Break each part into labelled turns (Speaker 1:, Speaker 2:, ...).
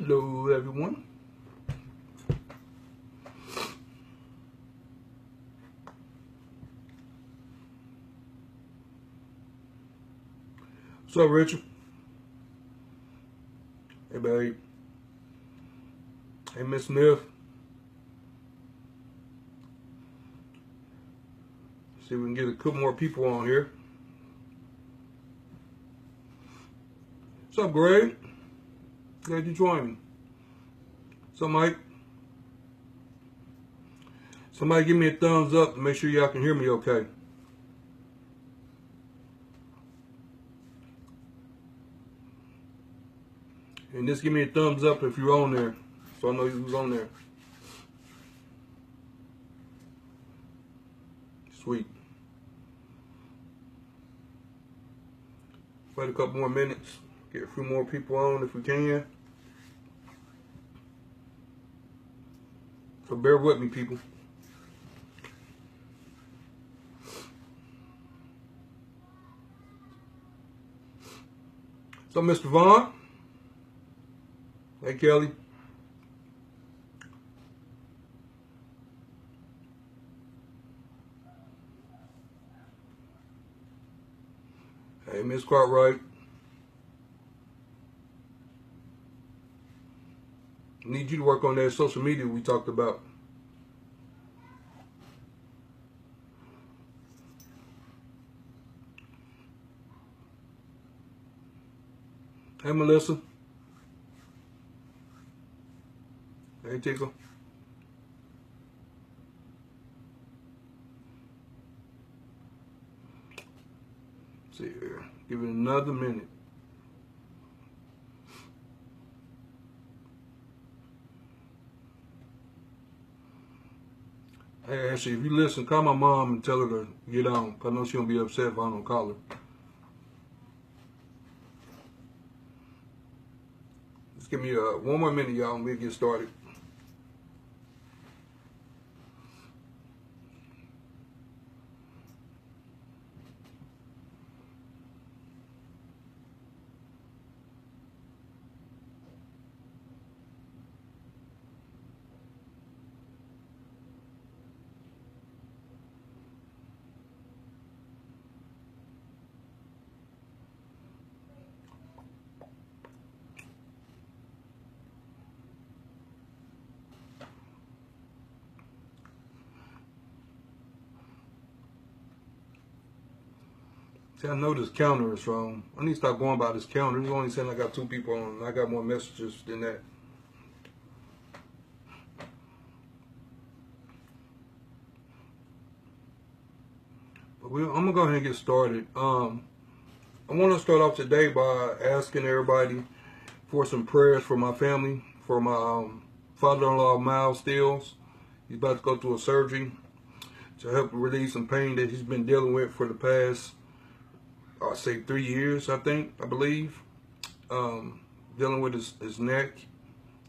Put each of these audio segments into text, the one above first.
Speaker 1: Hello, everyone. What's up, Richard? Hey, babe. Hey, Miss Smith. See if we can get a couple more people on here. What's up, Greg? Glad you joined me. What's up, Mike? Somebody give me a thumbs up to make sure y'all can hear me okay. And just give me a thumbs up if you're on there, so I know who's on there. Sweet. Wait a couple more minutes. Get a few more people on if we can. So bear with me, people. So, Mr. Vaughn. Hey, Kelly. Hey, Miss Cartwright. Need you to work on that social media we talked about. Hey, Melissa. Hey, Tickle. See here. Give it another minute. Hey, Ashley, if you listen, call my mom and tell her to get on. I know she'll be upset if I don't call her. Just give me one more minute, y'all, and we'll get started. See, I know this counter is wrong. I need to stop going by this counter. It's only saying I got 2 people on, and I got more messages than that. But I'm going to go ahead and get started. I want to start off today by asking everybody for some prayers for my family, for my father-in-law, Miles Stills. He's about to go through a surgery to help relieve some pain that he's been dealing with for the past, I'll say 3 years, I believe. Dealing with his neck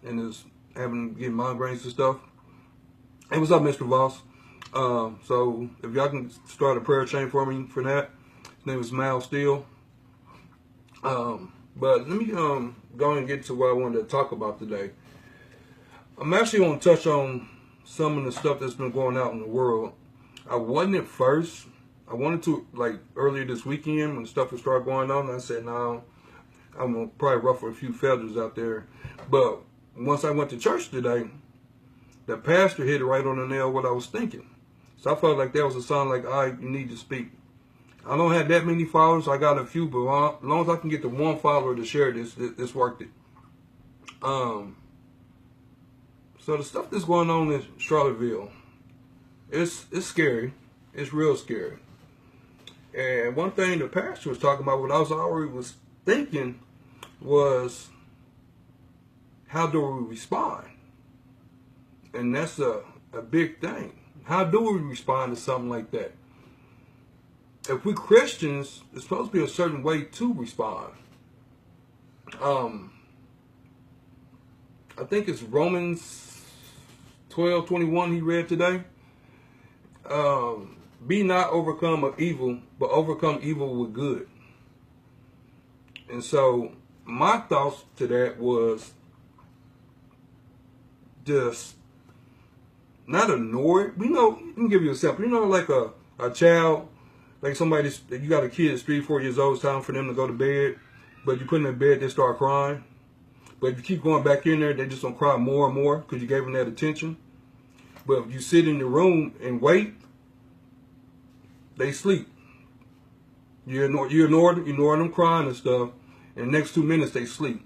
Speaker 1: and getting migraines and stuff. Hey, what's up, Mr. Voss? So if y'all can start a prayer chain for me for that. His name is Miles Steele. But let me go and get to what I wanted to talk about today. I'm actually going to touch on some of the stuff that's been going out in the world. I wasn't at first. I wanted to, like, earlier this weekend when stuff was started going on. I said, no, I'm going to probably ruffle a few feathers out there. But once I went to church today, the pastor hit it right on the nail what I was thinking. So I felt like that was a sign like, all right, you need to speak. I don't have that many followers. I got a few, but as long as I can get the 1 follower to share this worked it. So the stuff that's going on in Charlottesville, it's scary. It's real scary. And one thing the pastor was talking about, what I was thinking was, how do we respond? And that's a big thing. How do we respond to something like that? If we're Christians, it's supposed to be a certain way to respond. I think it's Romans 12:21 he read today. Be not overcome of evil, but overcome evil with good. And so my thoughts to that was, just not ignore it. We know, let me give you a example. You know, like a child, like somebody, you got a kid that's 3, 4 years old, it's time for them to go to bed, but you put them in bed, they start crying. But if you keep going back in there, they just gonna cry more and more because you gave them that attention. But if you sit in the room and wait, they sleep. You ignore them crying and stuff, and the next 2 minutes they sleep.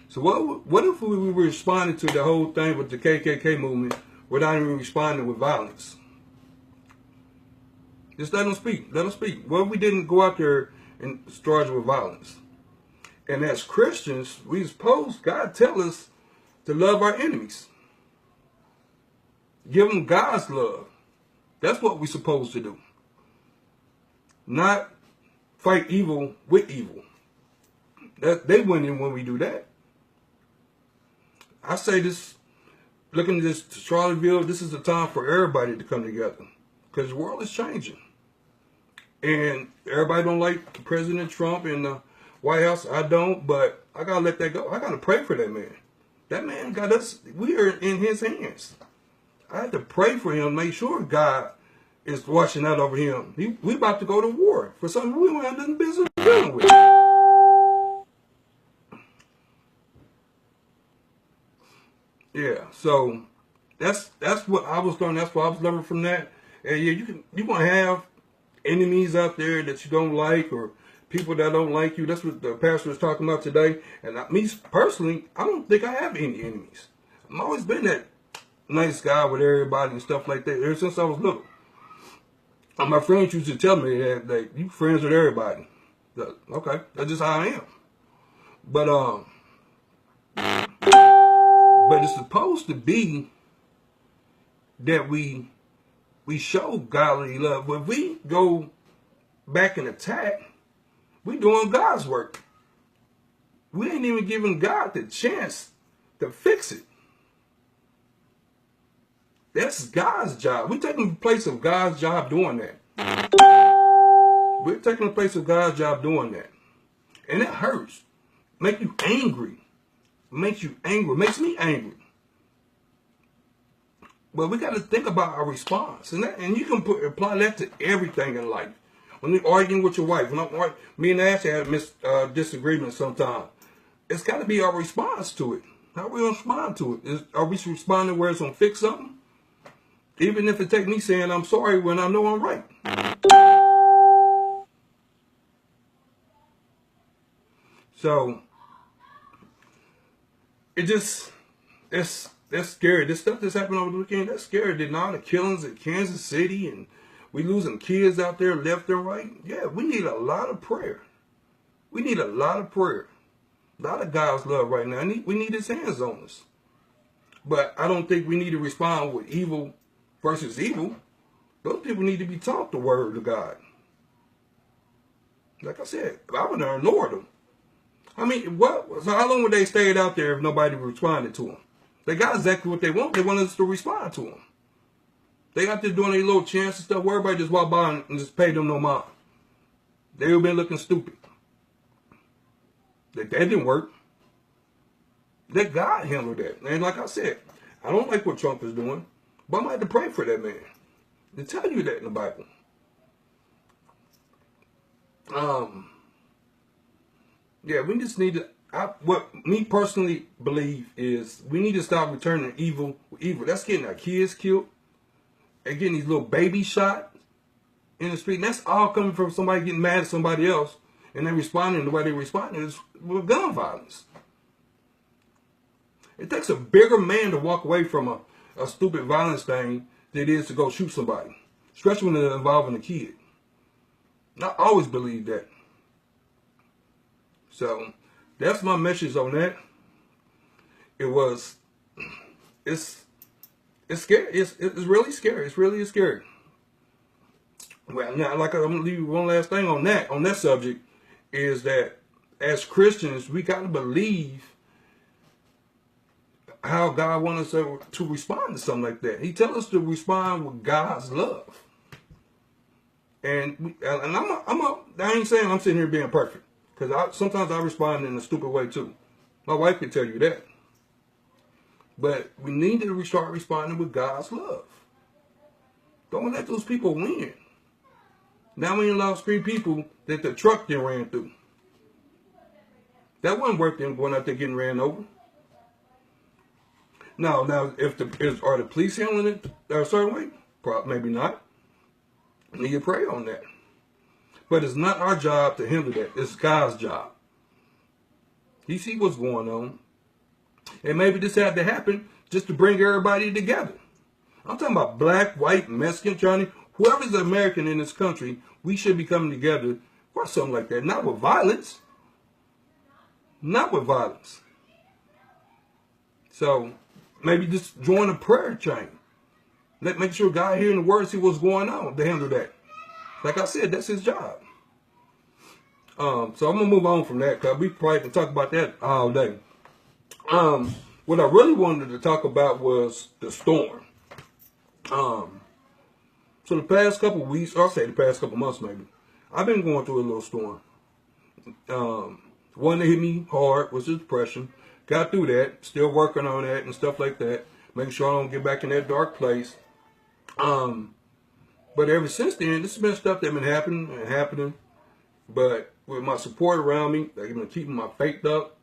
Speaker 1: So what if we were responding to the whole thing with the KKK movement without even responding with violence? Just let them speak. Let them speak. What if we didn't go out there and charge with violence? And as Christians, we suppose God tell us to love our enemies. Give them God's love. That's what we're supposed to do. Not fight evil with evil. They win in when we do that. I say this, looking at this Charlottesville, this is the time for everybody to come together. Because the world is changing. And everybody don't like President Trump and the White House. I don't, but I got to let that go. I got to pray for that man. That man got us, we are in his hands. I had to pray for him, make sure God is watching out over him. We about to go to war for something we don't have nothing business dealing with. Yeah, so that's what I was learning. That's what I was learning from that. And yeah, you gonna have enemies out there that you don't like, or people that don't like you. That's what the pastor was talking about today. And me personally, I don't think I have any enemies. I've always been that nice guy with everybody and stuff like that ever since I was little. And my friends used to tell me that you friends with everybody. Okay, that's just how I am. But it's supposed to be that we show godly love. But if we go back and attack, we doing God's work. We ain't even giving God the chance to fix it. That's God's job. We're taking the place of God's job doing that. We're taking the place of God's job doing that. And it hurts. Make you angry. Makes you angry. Makes me angry. But we got to think about our response. And you can apply that to everything in life. When you're arguing with your wife, me and Ashley have disagreements sometimes. It's got to be our response to it. How we going to respond to it? Are we responding where it's going to fix something? Even if it takes me saying I'm sorry when I know I'm right. So, that's scary. This stuff that's happening over the weekend, that's scary. The amount of killings in Kansas City, and we losing kids out there left and right. Yeah, we need a lot of prayer. We need a lot of prayer. A lot of God's love right now. We need his hands on us. But I don't think we need to respond with evil versus evil. Those people need to be taught the word of God. Like I said, I would have ignored them. I mean, so how long would they stayed out there if nobody responded to them? They got exactly what they want. They want us to respond to them. They got there doing their little chants and stuff where everybody just walk by and just pay them no mind. They would have been looking stupid. That didn't work. Let God handle that. And like I said, I don't like what Trump is doing, but I'm going to have to pray for that man. They tell you that in the Bible. Yeah, we just need to, what me personally believe is we need to stop returning evil with evil. That's getting our kids killed and getting these little babies shot in the street. And that's all coming from somebody getting mad at somebody else and then responding the way they responding is with gun violence. It takes a bigger man to walk away from a stupid violence thing than it is to go shoot somebody, especially when they're involving a kid. And I always believe that. So that's my message on that. It's scary. It's really scary. It's really scary. Well, now, like I'm gonna leave you one last thing on that subject is that as Christians we got to believe how God wants us to respond to something like that. He tells us to respond with God's love. And I ain't saying I'm sitting here being perfect. Because sometimes I respond in a stupid way too. My wife can tell you that. But we need to start responding with God's love. Don't let those people win. Now we lost 3 people that the truck then ran through. That wasn't worth them going out there getting ran over. Now, are the police handling it a certain way? Probably, maybe not. We need to pray on that. But it's not our job to handle that. It's God's job. He see what's going on. And maybe this had to happen just to bring everybody together. I'm talking about black, white, Mexican, Chinese, whoever's American in this country, we should be coming together for something like that. Not with violence. Not with violence. So maybe just join a prayer chain. Make sure God hearing the word, see what's going on to handle that. Like I said, that's his job. So I'm going to move on from that because we probably can talk about that all day. What I really wanted to talk about was the storm. So the past couple weeks, or I'll say the past couple months maybe, I've been going through a little storm. One that hit me hard was depression. Got through that, still working on that and stuff like that. Making sure I don't get back in that dark place. But ever since then, this has been stuff that's been happening. But with my support around me, they've been keeping my faith up.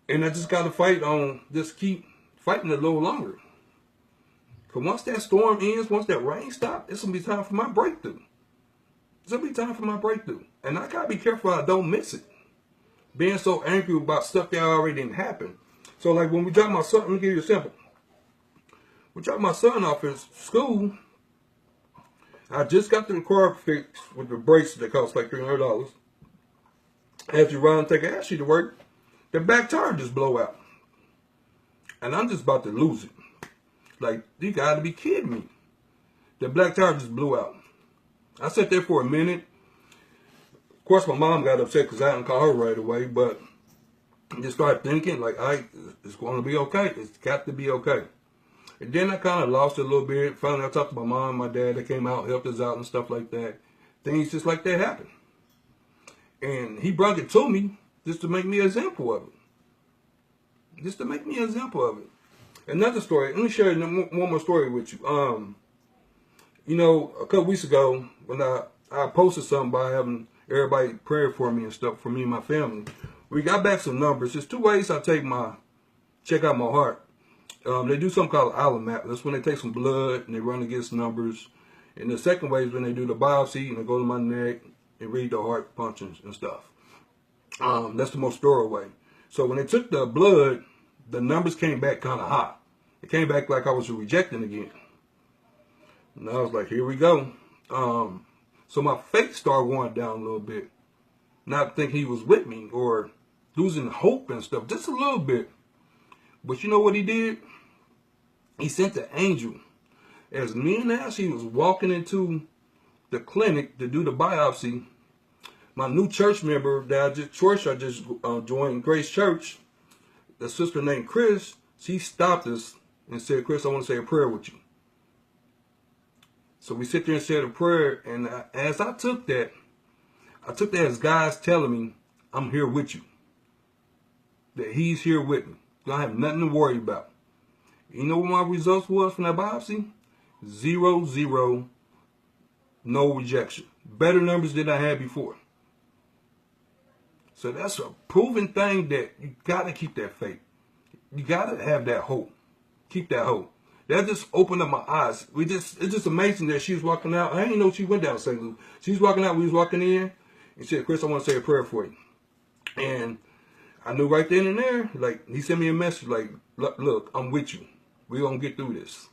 Speaker 1: And I just got to keep fighting a little longer. Because once that storm ends, once that rain stops, it's going to be time for my breakthrough. It's going to be time for my breakthrough. And I got to be careful I don't miss it. Being so angry about stuff that already didn't happen. So like when we drop my son, let me give you a sample. We dropped my son off at school. I just got the car fixed with the brakes that cost like $300. As you run and take an Ashley to work, the back tire just blow out. And I'm just about to lose it. Like, you gotta be kidding me. The black tire just blew out. I sat there for a minute. Of course, my mom got upset because I didn't call her right away, but I just started thinking, like, it's going to be okay. It's got to be okay. And then I kind of lost it a little bit. Finally, I talked to my mom and my dad. They came out, helped us out and stuff like that. Things just like that happen. And he brought it to me just to make me an example of it. Just to make me an example of it. Another story. Let me share one more story with you. You know, a couple weeks ago, when I posted something by having everybody pray for me and stuff, for me and my family. We got back some numbers. There's 2 ways I check out my heart. They do something called allomap. That's when they take some blood and they run against numbers. And the second way is when they do the biopsy and they go to my neck and read the heart punctures and stuff. That's the most thorough way. So when they took the blood, the numbers came back kind of hot. It came back like I was rejecting again. And I was like, here we go. So my faith started going down a little bit. Not thinking he was with me or losing hope and stuff. Just a little bit. But you know what he did? He sent the angel. As me and Ashley was walking into the clinic to do the biopsy, my new church member that I just joined, Grace Church, the sister named Chris, she stopped us and said, Chris, I want to say a prayer with you. So we sit there and said a prayer, and as I took that as God's telling me, I'm here with you. That he's here with me. I have nothing to worry about. You know what my results was from that biopsy? 0, 0, no rejection. Better numbers than I had before. So that's a proven thing that you got to keep that faith. You got to have that hope. Keep that hope. That just opened up my eyes. It's just amazing that she was walking out. I didn't know she went down St. Louis. She was walking out. We was walking in. And she said, Chris, I want to say a prayer for you. And I knew right then and there, like, he sent me a message like, look, I'm with you. We're going to get through this.